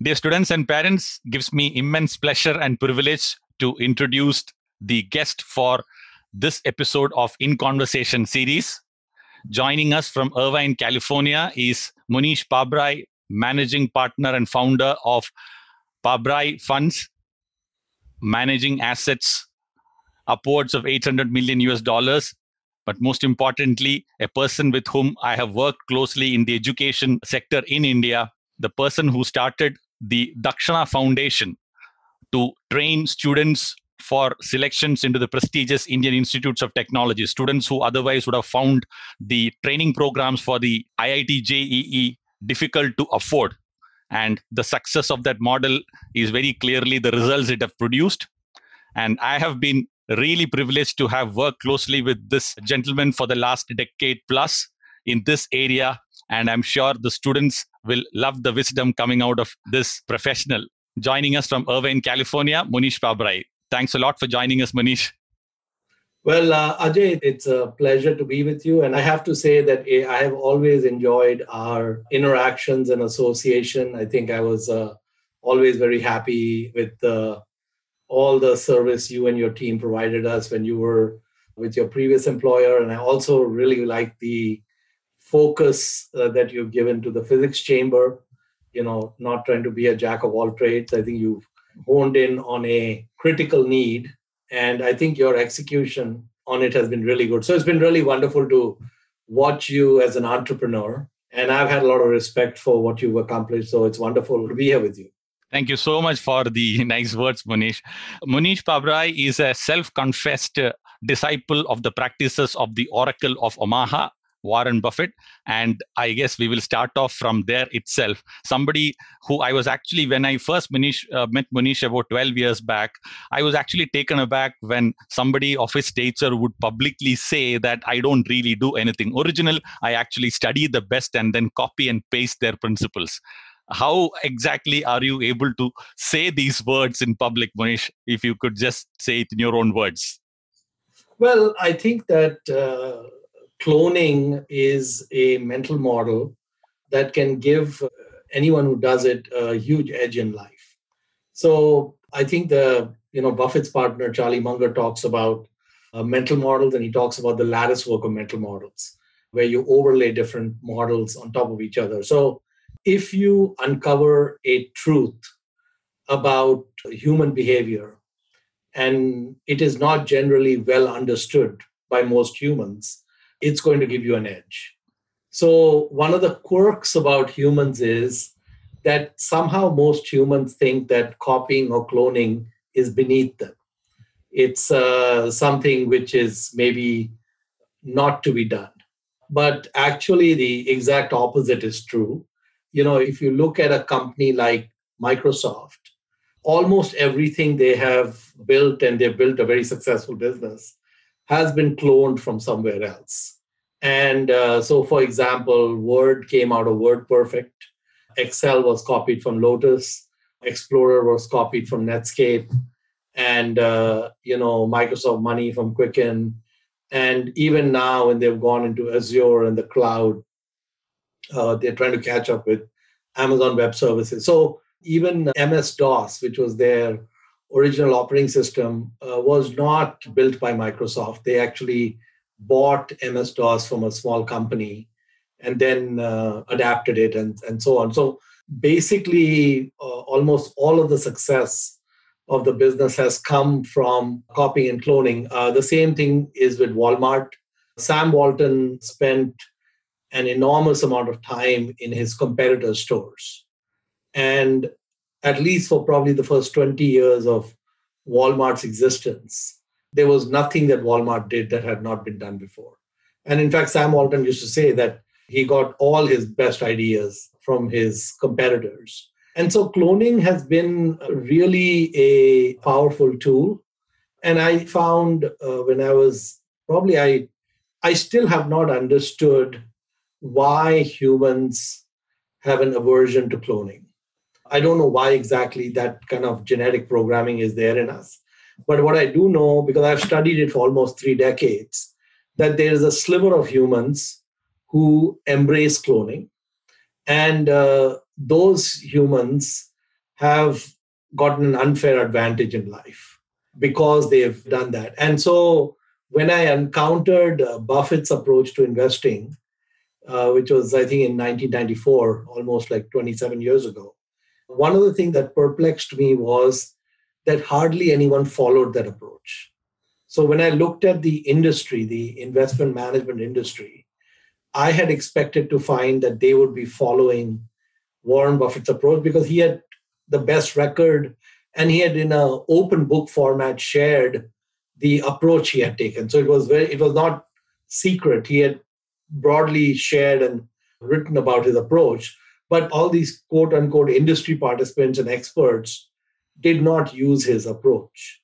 Dear students and parents, gives me immense pleasure and privilege to introduce the guest for this episode of In Conversation series. Joining us from Irvine, California is Mohnish Pabrai, managing partner and founder of Pabrai Funds, managing assets upwards of 800 million US dollars. But most importantly, a person with whom I have worked closely in the education sector in India, the person who started the Dakshana Foundation to train students for selections into the prestigious Indian Institutes of Technology, students who otherwise would have found the training programs for the IIT JEE difficult to afford. And the success of that model is very clearly the results it have produced. And I have been really privileged to have worked closely with this gentleman for the last decade plus in this area. And I'm sure the students will love the wisdom coming out of this professional. Joining us from Irvine, California, Mohnish Pabrai. Thanks a lot for joining us, Mohnish. Well, Ajay, it's a pleasure to be with you. And I have to say that I have always enjoyed our interactions and association. I think I was always very happy with all the service you and your team provided us when you were with your previous employer. And I also really like the focus that you've given to the physics chamber, not trying to be a jack of all trades. I think you've honed in on a critical need. And I think your execution on it has been really good. So it's been really wonderful to watch you as an entrepreneur. And I've had a lot of respect for what you've accomplished. So it's wonderful to be here with you. Thank you so much for the nice words, Mohnish. Mohnish Pabrai is a self-confessed disciple of the practices of the Oracle of Omaha, Warren Buffett. And I guess we will start off from there itself. Somebody who I was actually, when I first met Mohnish about 12 years back, I was actually taken aback when somebody of his stature would publicly say that I don't really do anything original. I actually study the best and then copy and paste their principles. How exactly are you able to say these words in public, Mohnish, if you could just say it in your own words? Well, I think that cloning is a mental model that can give anyone who does it a huge edge in life. So I think Buffett's partner, Charlie Munger, talks about mental models, and he talks about the lattice work of mental models, where you overlay different models on top of each other. So if you uncover a truth about human behavior, and it is not generally well understood by most humans, it's going to give you an edge. So one of the quirks about humans is that somehow most humans think that copying or cloning is beneath them. It's something which is maybe not to be done. But actually, the exact opposite is true. If you look at a company like Microsoft, almost everything they have built, and they've built a very successful business, has been cloned from somewhere else. And so, for example, Word came out of WordPerfect. Excel was copied from Lotus. Explorer was copied from Netscape. And, Microsoft Money from Quicken. And even now, when they've gone into Azure and the cloud, they're trying to catch up with Amazon Web Services. So even MS-DOS, which was their original operating system, was not built by Microsoft. They actually bought MS-DOS from a small company and then adapted it and so on. So basically, almost all of the success of the business has come from copying and cloning. The same thing is with Walmart. Sam Walton spent an enormous amount of time in his competitors' stores. And at least for probably the first 20 years of Walmart's existence, there was nothing that Walmart did that had not been done before. And in fact, Sam Walton used to say that he got all his best ideas from his competitors. And so cloning has been really a powerful tool. And I found when I was I still have not understood why humans have an aversion to cloning. I don't know why exactly that kind of genetic programming is there in us. But what I do know, because I've studied it for almost 3 decades, that there is a sliver of humans who embrace cloning. And those humans have gotten an unfair advantage in life because they've done that. And so when I encountered Buffett's approach to investing, which was, I think, in 1994, almost like 27 years ago, one of the things that perplexed me was that hardly anyone followed that approach. So when I looked at the industry, the investment management industry, I had expected to find that they would be following Warren Buffett's approach because he had the best record and he had in an open book format shared the approach he had taken. So it was not secret. He had broadly shared and written about his approach, but all these quote unquote industry participants and experts did not use his approach.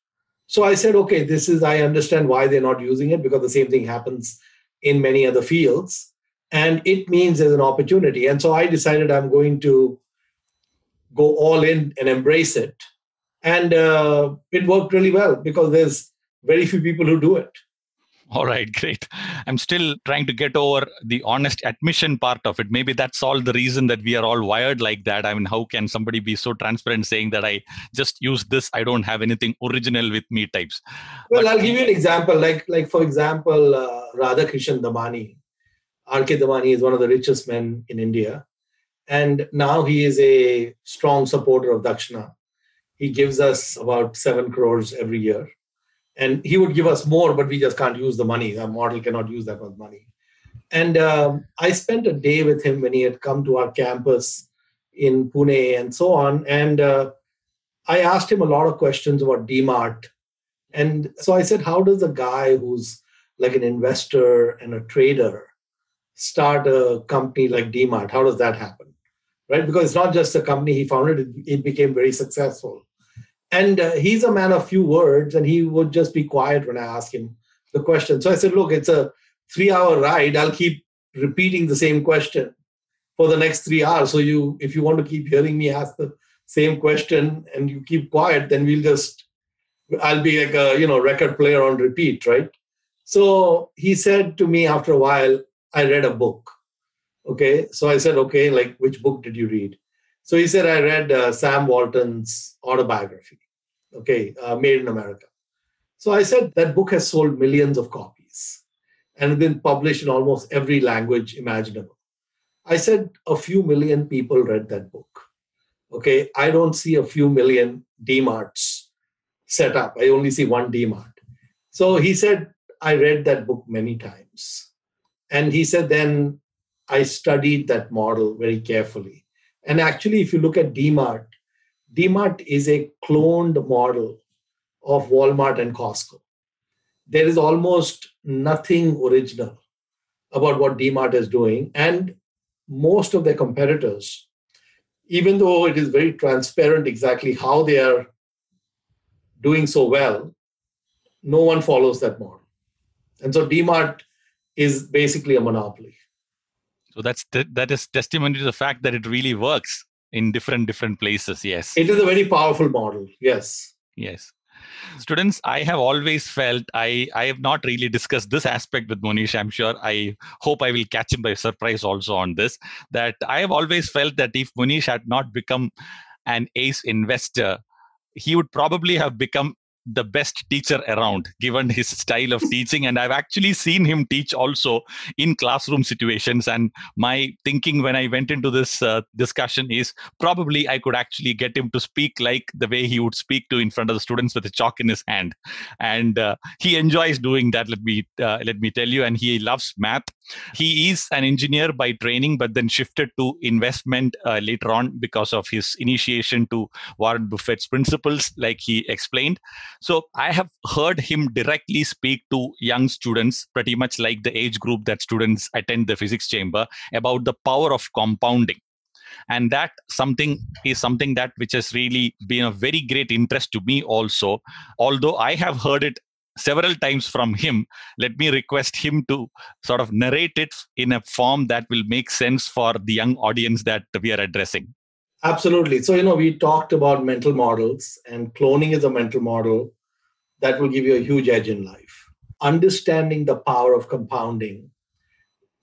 So I said, okay, I understand why they're not using it because the same thing happens in many other fields. And it means there's an opportunity. And so I decided I'm going to go all in and embrace it. And it worked really well because there's very few people who do it. All right, great. I'm still trying to get over the honest admission part of it. Maybe that's all the reason that we are all wired like that. I mean, how can somebody be so transparent saying that I just use this, I don't have anything original with me types? Well, I'll give you an example. Like for example, Radhakrishan Damani. R.K. Damani is one of the richest men in India. And now he is a strong supporter of Dakshina. He gives us about 7 crores every year. And he would give us more, but we just can't use the money. Our model cannot use that much money. And I spent a day with him when he had come to our campus in Pune and so on. And I asked him a lot of questions about DMART. And so I said, how does a guy who's like an investor and a trader start a company like DMART? How does that happen? Right? Because it's not just a company he founded, it became very successful. And he's a man of few words, and he would just be quiet when I ask him the question. So I said, look, it's a 3-hour ride. I'll keep repeating the same question for the next 3 hours. So if you want to keep hearing me ask the same question and you keep quiet, then I'll be like a record player on repeat, right? So he said to me after a while, I read a book. Okay. So I said, okay, like which book did you read? So he said, I read Sam Walton's autobiography, okay, Made in America. So I said, that book has sold millions of copies and been published in almost every language imaginable. I said, a few million people read that book. Okay, I don't see a few million DMARTs set up. I only see one DMART. So he said, I read that book many times. And he said, then I studied that model very carefully. And actually, if you look at DMART is a cloned model of Walmart and Costco. There is almost nothing original about what DMART is doing. And most of their competitors, even though it is very transparent exactly how they are doing so well, no one follows that model. And so DMART is basically a monopoly. So that is testimony to the fact that it really works in different places. Yes. It is a very powerful model. Yes. Yes. Students, I have always felt I have not really discussed this aspect with Mohnish. I'm sure I hope I will catch him by surprise also on this, that I have always felt that if Mohnish had not become an ace investor, he would probably have become the best teacher around, given his style of teaching. And I've actually seen him teach also in classroom situations. And my thinking when I went into this discussion is probably I could actually get him to speak like the way he would speak to in front of the students with a chalk in his hand. And he enjoys doing that, let me tell you. And he loves math. He is an engineer by training, but then shifted to investment later on because of his initiation to Warren Buffett's principles, like he explained. So I have heard him directly speak to young students, pretty much like the age group that students attend the physics chamber, about the power of compounding. And that is something that which has really been a very great interest to me also. Although I have heard it several times from him, let me request him to sort of narrate it in a form that will make sense for the young audience that we are addressing. Absolutely. So, we talked about mental models, and cloning is a mental model that will give you a huge edge in life. Understanding the power of compounding,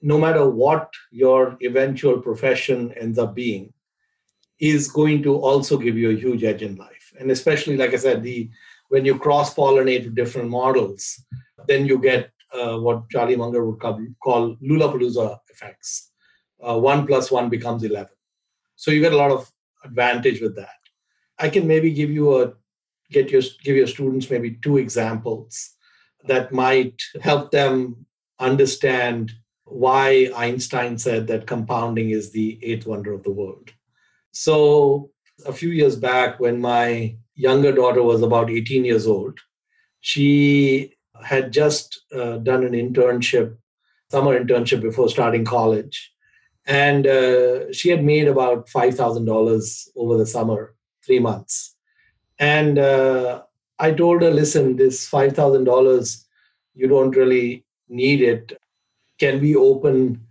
no matter what your eventual profession ends up being, is going to also give you a huge edge in life. And especially, like I said, when you cross-pollinate different models, then you get what Charlie Munger would call Lulapalooza effects. 1 + 1 becomes 11. So you get a lot of advantage with that. I can maybe give your students maybe two examples that might help them understand why Einstein said that compounding is the eighth wonder of the world. So a few years back, when my younger daughter was about 18 years old, she had just done an summer internship before starting college. And she had made about $5,000 over the summer, 3 months. And I told her, listen, this $5,000, you don't really need it. Can we open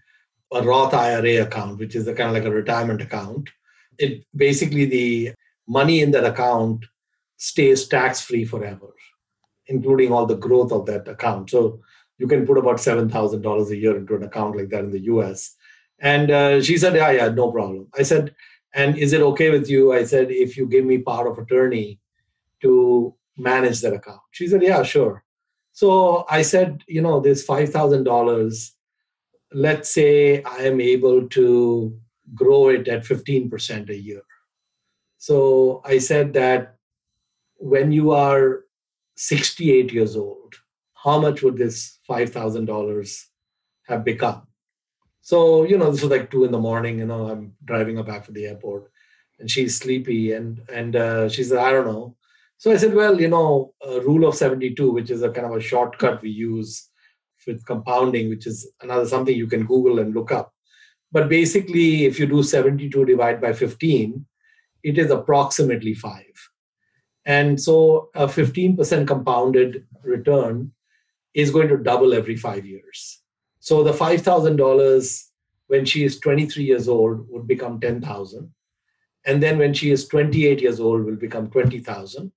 a Roth IRA account, which is a kind of like a retirement account? It basically, the money in that account stays tax-free forever, including all the growth of that account. So you can put about $7,000 a year into an account like that in the US. And she said, yeah, no problem. I said, and is it okay with you? I said, if you give me power of attorney to manage that account. She said, yeah, sure. So I said, this $5,000, let's say I am able to grow it at 15% a year. So I said that when you are 68 years old, how much would this $5,000 have become? So, this was like 2 a.m. I'm driving her back to the airport and she's sleepy and she said, I don't know. So I said, well, rule of 72, which is a kind of a shortcut we use with compounding, which is another something you can Google and look up. But basically, if you do 72 divided by 15, it is approximately 5. And so a 15% compounded return is going to double every 5 years. So the $5,000 when she is 23 years old would become 10,000. And then when she is 28 years old will become 20,000.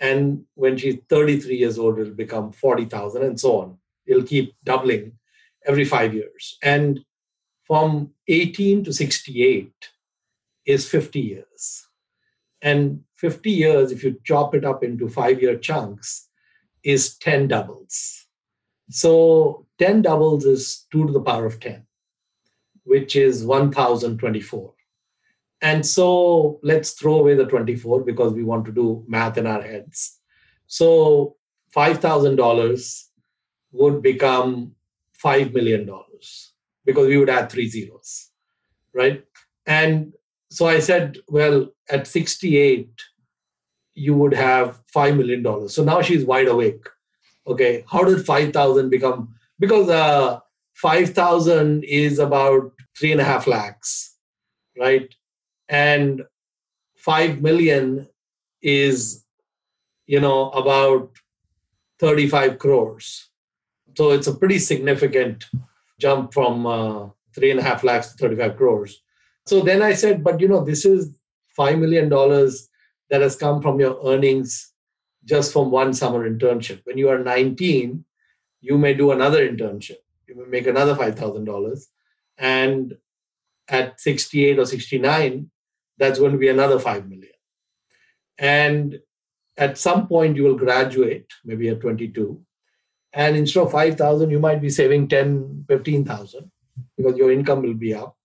And when she's 33 years old, it'll become 40,000 and so on. It'll keep doubling every 5 years. And from 18 to 68 is 50 years. And 50 years, if you chop it up into 5-year chunks, is 10 doubles. So 10 doubles is 2 to the power of 10, which is 1,024. And so let's throw away the 24 because we want to do math in our heads. So $5,000 would become $5 million because we would add 3 zeros, right? And so I said, well, at 68, you would have $5 million. So now she's wide awake. Okay, how did 5,000 become? Because 5,000 is about 3.5 lakhs, right? And 5 million is, about 35 crores. So it's a pretty significant jump from 3.5 lakhs to 35 crores. So then I said, but this is $5 million that has come from your earnings just from one summer internship. When you are 19, you may do another internship. You may make another $5,000. And at 68 or 69, that's going to be another 5 million. And at some point, you will graduate, maybe at 22. And instead of 5,000, you might be saving 10, 15,000 because your income will be up.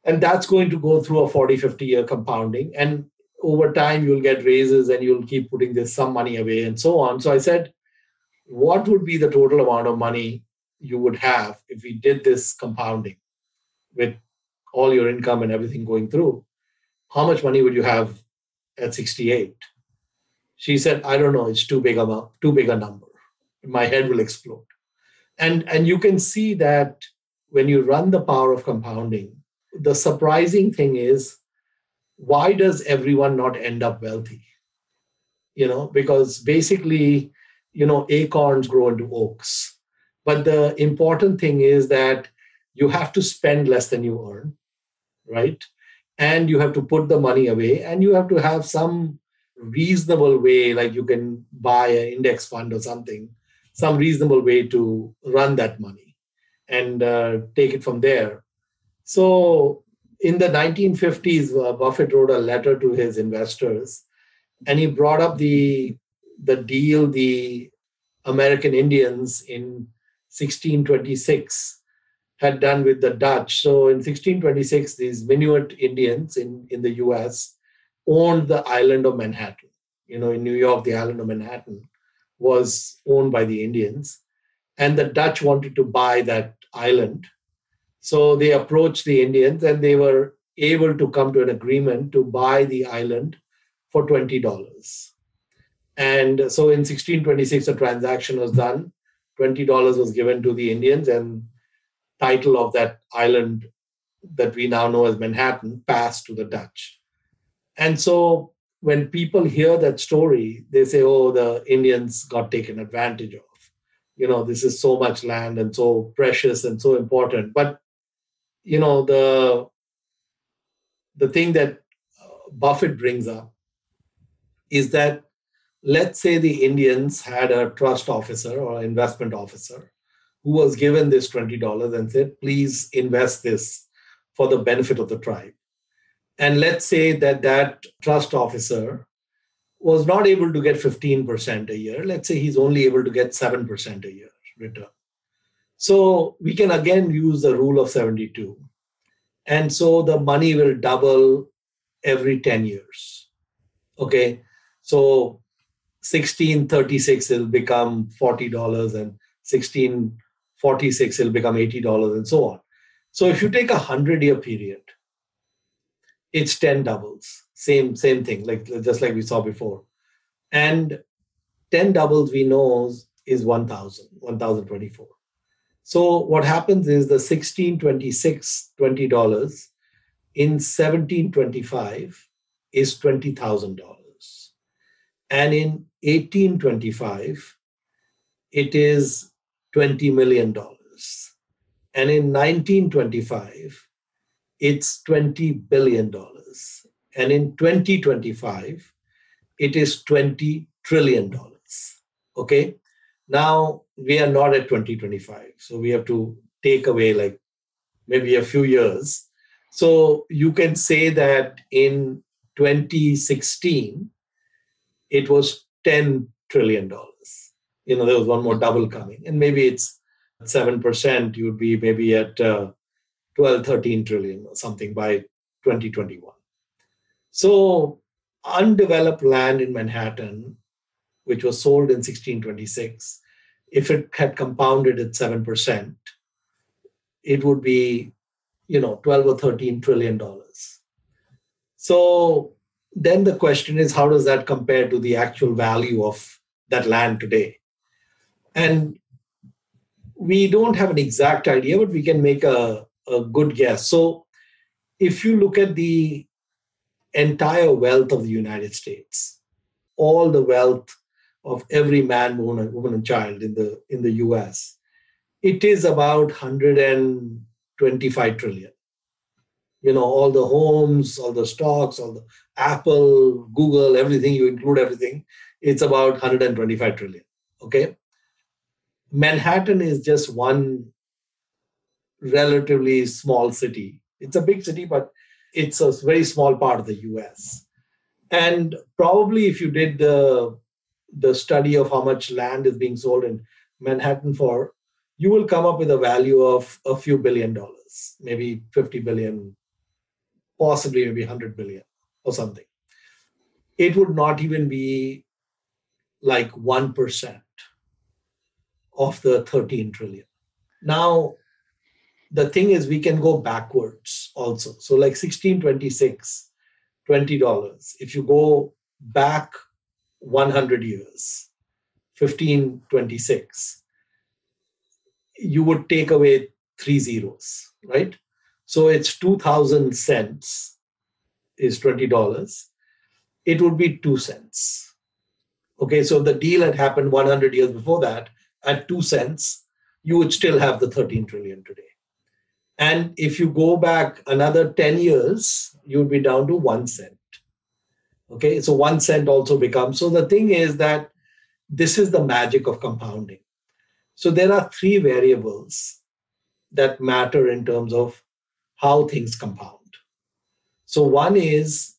And that's going to go through a 40, 50-year compounding. And over time, you'll get raises and you'll keep putting some money away and so on. So I said, what would be the total amount of money you would have if we did this compounding with all your income and everything going through? How much money would you have at 68? She said, I don't know, it's too big a number. My head will explode. And you can see that when you run the power of compounding, the surprising thing is, why does everyone not end up wealthy? Because basically, acorns grow into oaks. But the important thing is that you have to spend less than you earn, right? And you have to put the money away and you have to have some reasonable way, like you can buy an index fund or something, some reasonable way to run that money and take it from there. So in the 1950s, Buffett wrote a letter to his investors, and he brought up the deal the American Indians in 1626 had done with the Dutch. So in 1626, these Inuit Indians in the US owned the island of Manhattan. In New York, the island of Manhattan was owned by the Indians, and the Dutch wanted to buy that island. So they approached the Indians, and they were able to come to an agreement to buy the island for $20. And so in 1626, a transaction was done. $20 was given to the Indians, and title of that island that we now know as Manhattan passed to the Dutch. And so when people hear that story, they say, oh, the Indians got taken advantage of. This is so much land and so precious and so important. But, the thing that Buffett brings up is that, let's say the Indians had a trust officer or investment officer who was given this $20 and said, please invest this for the benefit of the tribe. And let's say that trust officer was not able to get 15% a year. Let's say he's only able to get 7% a year return. So we can again use the rule of 72. And so the money will double every 10 years. Okay. So 1636 will become $40, and 1646 will become $80, and so on. So if you take a 100-year period, it's 10 doubles. Same thing, just like we saw before. And 10 doubles we know is 1,024. So what happens is the 1626 $20 in 1725 is $20,000. And in 1825, it is $20 million. And in 1925, it's $20 billion. And in 2025, it is $20 trillion. Okay. Now we are not at 2025. So we have to take away maybe a few years. So you can say that in 2016, it was $10 trillion. There was one more double coming. And maybe it's 7%, you would be maybe at 12, 13 trillion or something by 2021. So undeveloped land in Manhattan, which was sold in 1626, if it had compounded at 7%, it would be, 12 or 13 trillion dollars. So then the question is, how does that compare to the actual value of that land today? And we don't have an exact idea, but we can make a good guess. So if you look at the entire wealth of the United States, all the wealth of every man, woman, and child in the US, it is about 125 trillion. All the homes, all the stocks, all the Apple, Google, everything, you include everything, it's about 125 trillion. Okay. Manhattan is just one relatively small city. It's a big city, but it's a very small part of the US. And probably if you did the study of how much land is being sold in Manhattan for, you will come up with a value of a few $billion, maybe 50 billion, possibly maybe 100 billion or something. It would not even be like 1% of the 13 trillion. Now, the thing is, we can go backwards also. So like 1626, $20. If you go back 100 years, 1526, you would take away 3 zeros, right? So it's 2,000 cents is $20. It would be 2 cents. Okay, so the deal had happened 100 years before that at 2 cents, you would still have the 13 trillion today. And if you go back another 10 years, you would be down to 1 cent. Okay, so 1 cent also becomes. So the thing is that this is the magic of compounding. So there are 3 variables that matter in terms of how things compound. So one is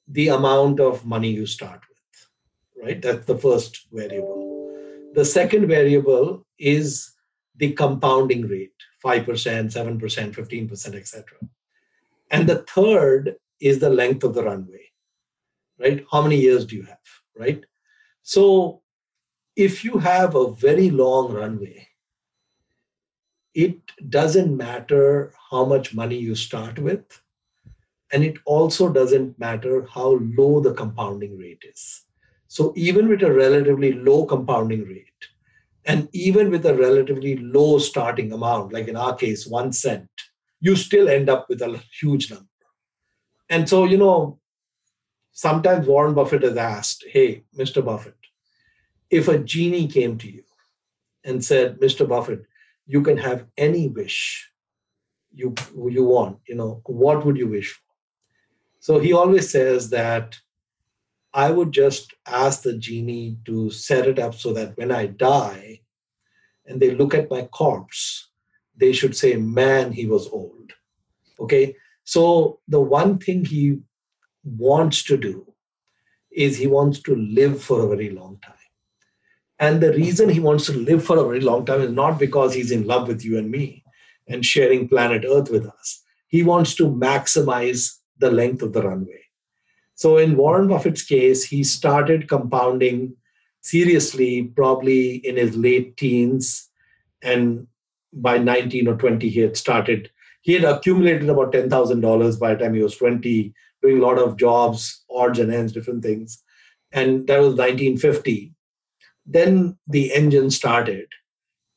the amount of money you start with, right? That's the first variable. The second variable is the compounding rate, 5%, 7%, 15%, etc. And the third is the length of the runway, right? How many years do you have, right? So if you have a very long runway, it doesn't matter how much money you start with, and it also doesn't matter how low the compounding rate is. So even with a relatively low compounding rate, and even with a relatively low starting amount, like in our case, 1 cent, you still end up with a huge number. And so, sometimes Warren Buffett has asked, hey, Mr. Buffett, if a genie came to you and said, Mr. Buffett, you can have any wish you want, what would you wish for? So he always says that I would just ask the genie to set it up so that when I die and they look at my corpse, they should say, man, he was old. Okay. So the one thing he wants to do is he wants to live for a very long time. And the reason he wants to live for a very long time is not because he's in love with you and me and sharing planet Earth with us. He wants to maximize the length of the runway. So in Warren Buffett's case, he started compounding seriously probably in his late teens. And by 19 or 20, he had accumulated about $10,000 by the time he was 20, doing a lot of jobs, odds and ends, different things. And that was 1950. Then the engine started.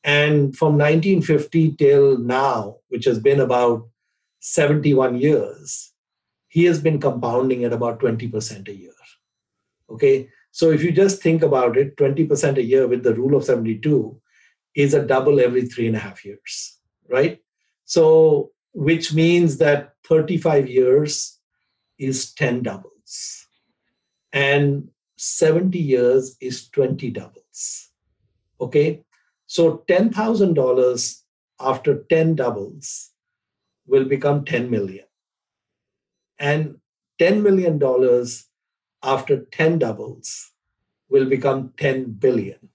And from 1950 till now, which has been about 71 years, he has been compounding at about 20% a year. Okay. So if you just think about it, 20% a year with the rule of 72 is a double every 3.5 years, right? So, which means that 35 years is 10 doubles and 70 years is 20 doubles. Okay. So $10,000 after 10 doubles will become 10 million. And $10 million after 10 doubles will become 10 billion.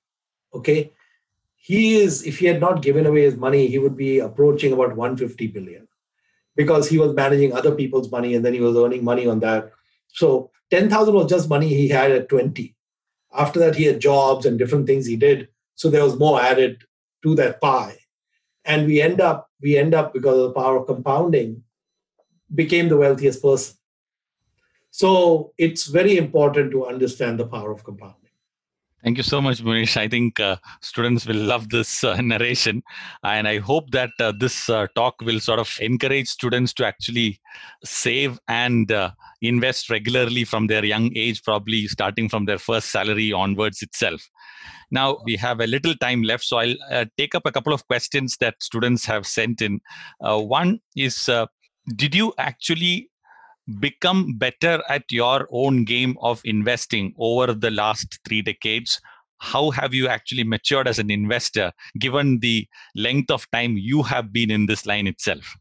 Okay. If he had not given away his money, he would be approaching about 150 billion because he was managing other people's money and then he was earning money on that. So 10,000 was just money he had at 20. After that, he had jobs and different things he did. So there was more added to that pie. And we end up because of the power of compounding, became the wealthiest person. So it's very important to understand the power of compounding. Thank you so much, Mohnish. I think students will love this narration. And I hope that this talk will sort of encourage students to actually save and invest regularly from their young age, probably starting from their first salary onwards itself. Now, we have a little time left, so I'll take up a couple of questions that students have sent in. One is, did you actually become better at your own game of investing over the last 3 decades? How have you actually matured as an investor, given the length of time you have been in this line itself?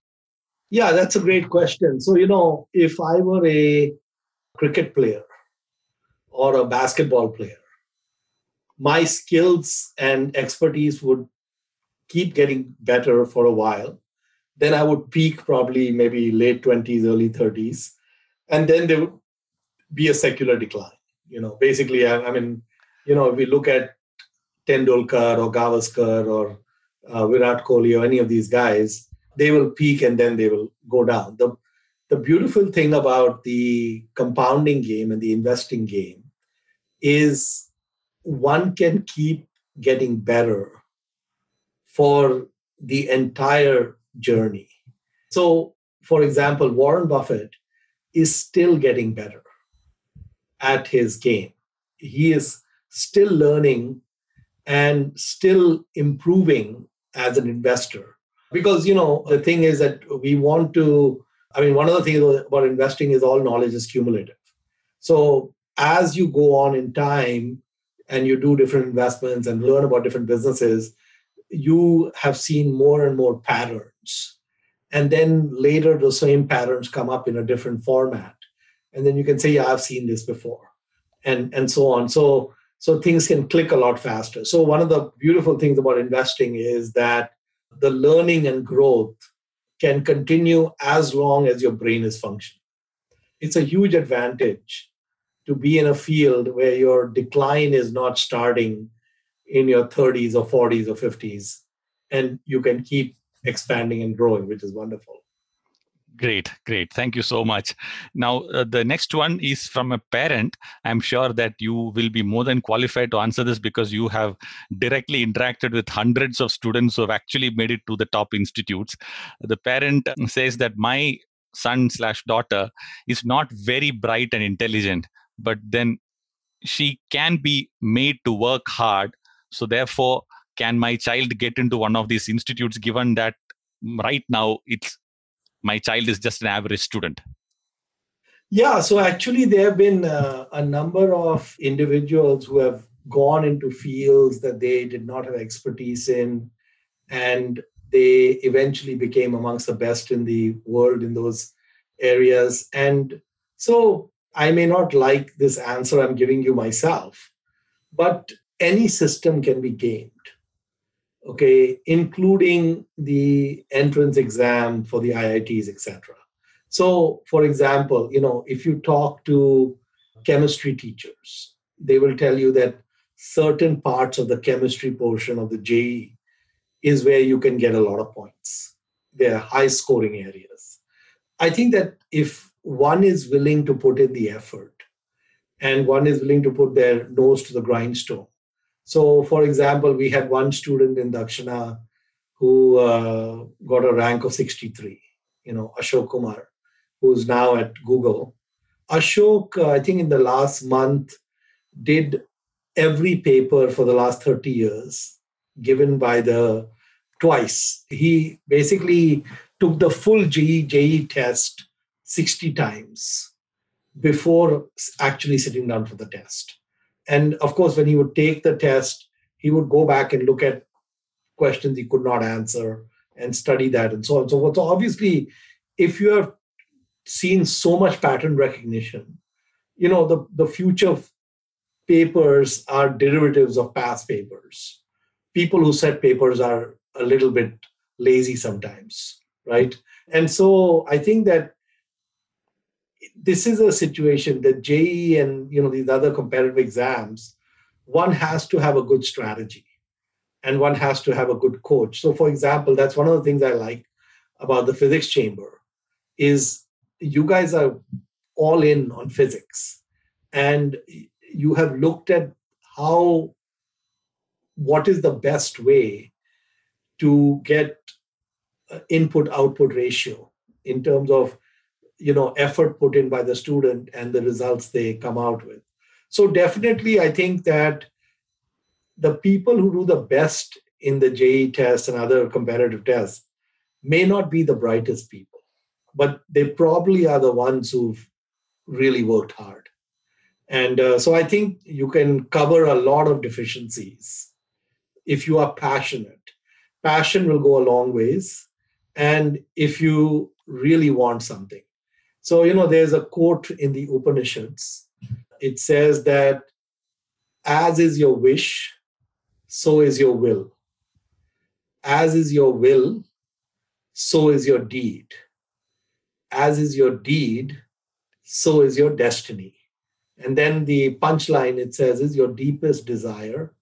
Yeah, that's a great question. So, if I were a cricket player or a basketball player, my skills and expertise would keep getting better for a while. Then I would peak probably maybe late 20s, early 30s. And then there would be a secular decline. Basically, I mean, if we look at Tendulkar or Gavaskar or Virat Kohli or any of these guys, they will peak and then they will go down. The beautiful thing about the compounding game and the investing game is one can keep getting better for the entire journey. So, for example, Warren Buffett is still getting better at his game. He is still learning and still improving as an investor. Because, the thing is that one of the things about investing is all knowledge is cumulative. So as you go on in time and you do different investments and learn about different businesses, you have seen more and more patterns. And then later, the same patterns come up in a different format. And then you can say, yeah, I've seen this before, and so on. So things can click a lot faster. So one of the beautiful things about investing is that the learning and growth can continue as long as your brain is functioning. It's a huge advantage to be in a field where your decline is not starting in your 30s or 40s or 50s, and you can keep expanding and growing, which is wonderful. Great, great. Thank you so much. Now, the next one is from a parent. I'm sure that you will be more than qualified to answer this because you have directly interacted with hundreds of students who have actually made it to the top institutes. The parent says that my son/daughter is not very bright and intelligent, but then she can be made to work hard. So therefore, can my child get into one of these institutes given that right now it's my child is just an average student? Yeah, so actually, there have been a number of individuals who have gone into fields that they did not have expertise in, and they eventually became amongst the best in the world in those areas. And so I may not like this answer I'm giving you myself, but any system can be gamed, okay, including the entrance exam for the IITs, etc. So, for example, if you talk to chemistry teachers, they will tell you that certain parts of the chemistry portion of the JE is where you can get a lot of points. They're high scoring areas. I think that if one is willing to put in the effort and one is willing to put their nose to the grindstone. So, for example, we had one student in Dakshina who got a rank of 63, Ashok Kumar, who's now at Google. Ashok, I think in the last month, did every paper for the last 30 years given by the twice. He basically took the full JE test 60 times before actually sitting down for the test. And of course, when he would take the test, he would go back and look at questions he could not answer and study that and so on and so forth. So obviously, if you have seen so much pattern recognition, the future papers are derivatives of past papers. People who set papers are a little bit lazy sometimes, right? And so I think that this is a situation that JE and these other competitive exams, one has to have a good strategy and one has to have a good coach. So, for example, that's one of the things I like about the physics chamber is you guys are all in on physics, and you have looked at what is the best way to get input output ratio in terms of effort put in by the student and the results they come out with. So definitely I think that the people who do the best in the JE test and other competitive tests may not be the brightest people, but they probably are the ones who've really worked hard. And so I think you can cover a lot of deficiencies if you are passionate. Passion will go a long ways. And if you really want something. So, there's a quote in the Upanishads. It says that as is your wish, so is your will. As is your will, so is your deed. As is your deed, so is your destiny. And then the punchline it says is your deepest desire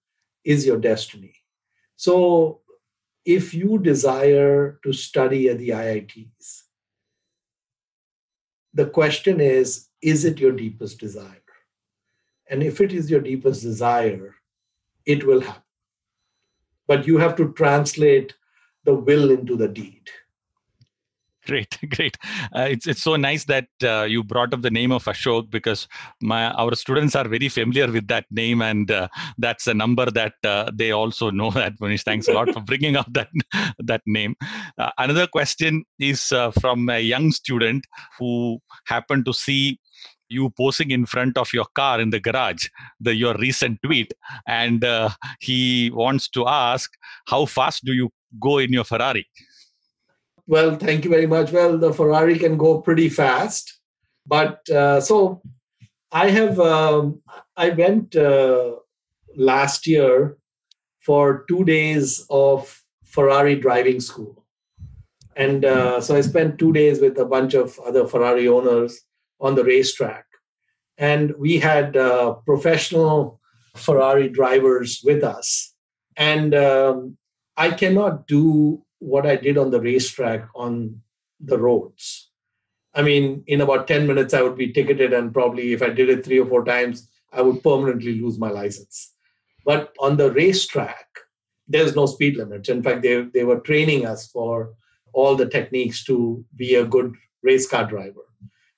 is your destiny. So if you desire to study at the IITs, the question is it your deepest desire? And if it is your deepest desire, it will happen. But you have to translate the will into the deed. Great, great. It's so nice that you brought up the name of Ashok because our students are very familiar with that name, and that's a number that they also know. That Mohnish, thanks a lot for bringing up that name. Another question is from a young student who happened to see you posing in front of your car in the garage, your recent tweet, and he wants to ask, how fast do you go in your Ferrari? Well, thank you very much. Well, the Ferrari can go pretty fast, but so I have I went last year for 2 days of Ferrari driving school. And so I spent 2 days with a bunch of other Ferrari owners on the racetrack. And we had professional Ferrari drivers with us. And I cannot do what I did on the racetrack on the roads. I mean, in about 10 minutes, I would be ticketed. And probably if I did it 3 or 4 times, I would permanently lose my license. But on the racetrack, there's no speed limit. In fact, they were training us for all the techniques to be a good race car driver.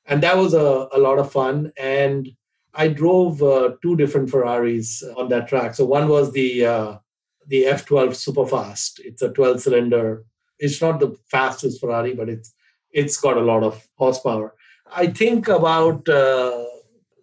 And that was a lot of fun. And I drove two different Ferraris on that track. So one was the F12 Superfast. It's a 12-cylinder. It's not the fastest Ferrari, but it's got a lot of horsepower. I think about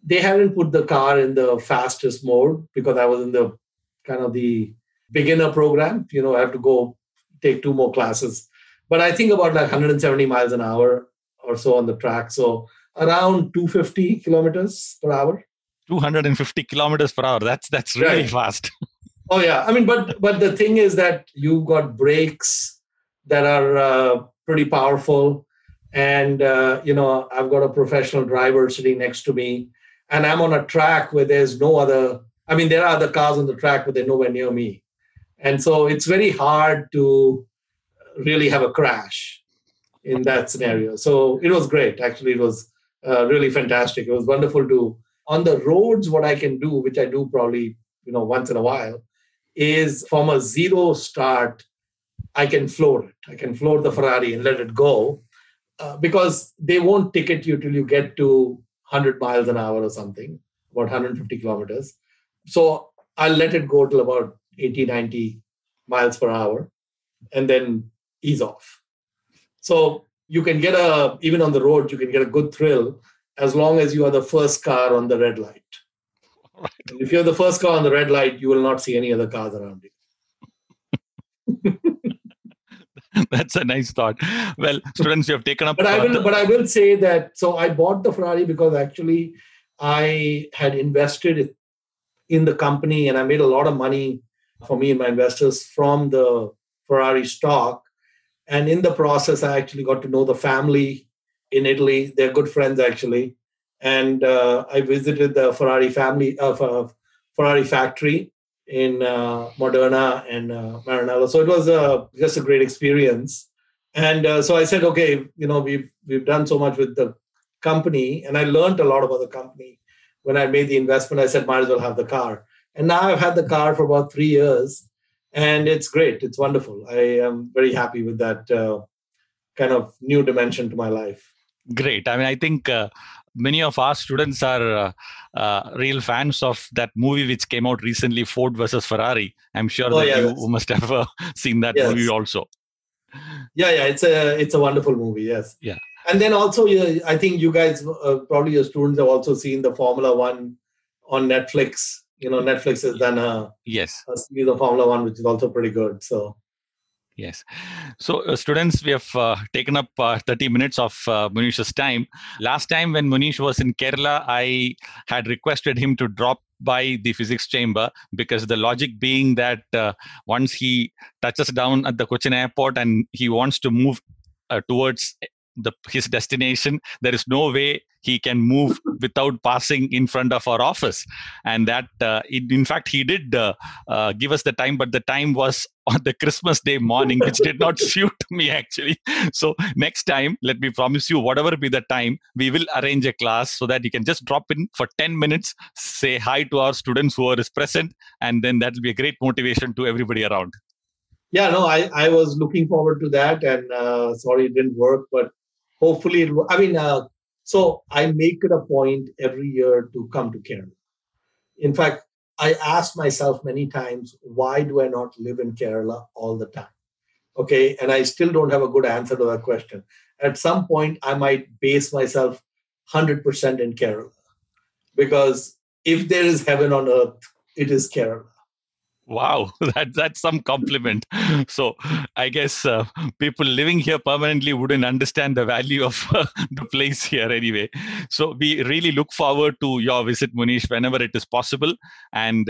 they hadn't put the car in the fastest mode because I was in the kind of the beginner program. I have to go take two more classes. But I think about like 170 miles an hour or so on the track. So around 250 kilometers per hour. 250 kilometers per hour. That's really fast. Oh yeah. I mean, but the thing is that you've got brakes that are pretty powerful. And, I've got a professional driver sitting next to me. And I'm on a track where there's no other, I mean, there are other cars on the track, but they're nowhere near me. And so it's very hard to really have a crash in that scenario. So it was great. Actually, it was really fantastic. It was wonderful to, on the roads, what I can do, which I do probably, once in a while, is from a zero start, I can floor it. I can floor the Ferrari and let it go because they won't ticket you till you get to 100 miles an hour or something, about 150 kilometers. So I'll let it go till about 80, 90 miles per hour and then ease off. So you can get even on the road, you can get a good thrill as long as you are the first car on the red light. Right. And if you're the first car on the red light, you will not see any other cars around you. That's a nice thought. Well, students, you have taken up. But I will say that. So I bought the Ferrari because actually I had invested in the company, and I made a lot of money for me and my investors from the Ferrari stock. And in the process, I actually got to know the family in Italy. They're good friends actually, and I visited the Ferrari family Ferrari factory in Modena and Maranello. So it was just a great experience. And so I said, okay, we've done so much with the company, and I learned a lot about the company. When I made the investment, I said, might as well have the car. And now I've had the car for about 3 years, and it's great. It's wonderful. I am very happy with that kind of new dimension to my life. Great. I mean, I think many of our students are real fans of that movie which came out recently, Ford versus Ferrari. I'm sure you must have seen that movie also. Yeah, it's a wonderful movie. Yes. Yeah. And then also, I think you guys, probably your students have also seen the Formula One on Netflix. Netflix has done a series of Formula One, which is also pretty good. So. Yes. So, students, we have taken up 30 minutes of Mohnish's time. Last time when Mohnish was in Kerala, I had requested him to drop by the physics chamber because the logic being that once he touches down at the Cochin airport and he wants to move towards his destination, there is no way he can move without passing in front of our office. And that, in fact, he did give us the time, but the time was on the Christmas Day morning, which did not suit me actually. So next time, let me promise you, whatever be the time, we will arrange a class so that you can just drop in for 10 minutes, say hi to our students who are present, and then that will be a great motivation to everybody around. Yeah, no, I was looking forward to that, and sorry it didn't work, but hopefully so I make it a point every year to come to Kerala. In fact, I asked myself many times, why do I not live in Kerala all the time? Okay, and I still don't have a good answer to that question. At some point, I might base myself 100% in Kerala. Because if there is heaven on earth, it is Kerala. Wow, that's some compliment. So I guess people living here permanently wouldn't understand the value of the place here anyway. So we really look forward to your visit, Mohnish, whenever it is possible. And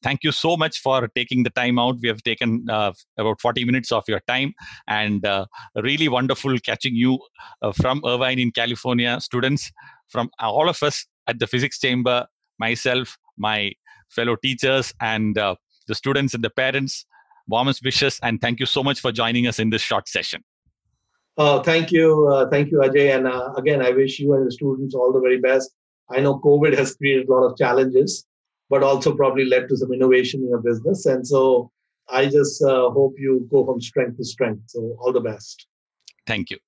thank you so much for taking the time out. We have taken about 40 minutes of your time, and really wonderful catching you from Irvine in California. Students from all of us at the Physics Chamber, myself, my fellow teachers, and the students and the parents, warmest wishes, and thank you so much for joining us in this short session. Thank you, Ajay. And again, I wish you and the students all the very best. I know COVID has created a lot of challenges, but also probably led to some innovation in your business. And so I just hope you go from strength to strength. So all the best. Thank you.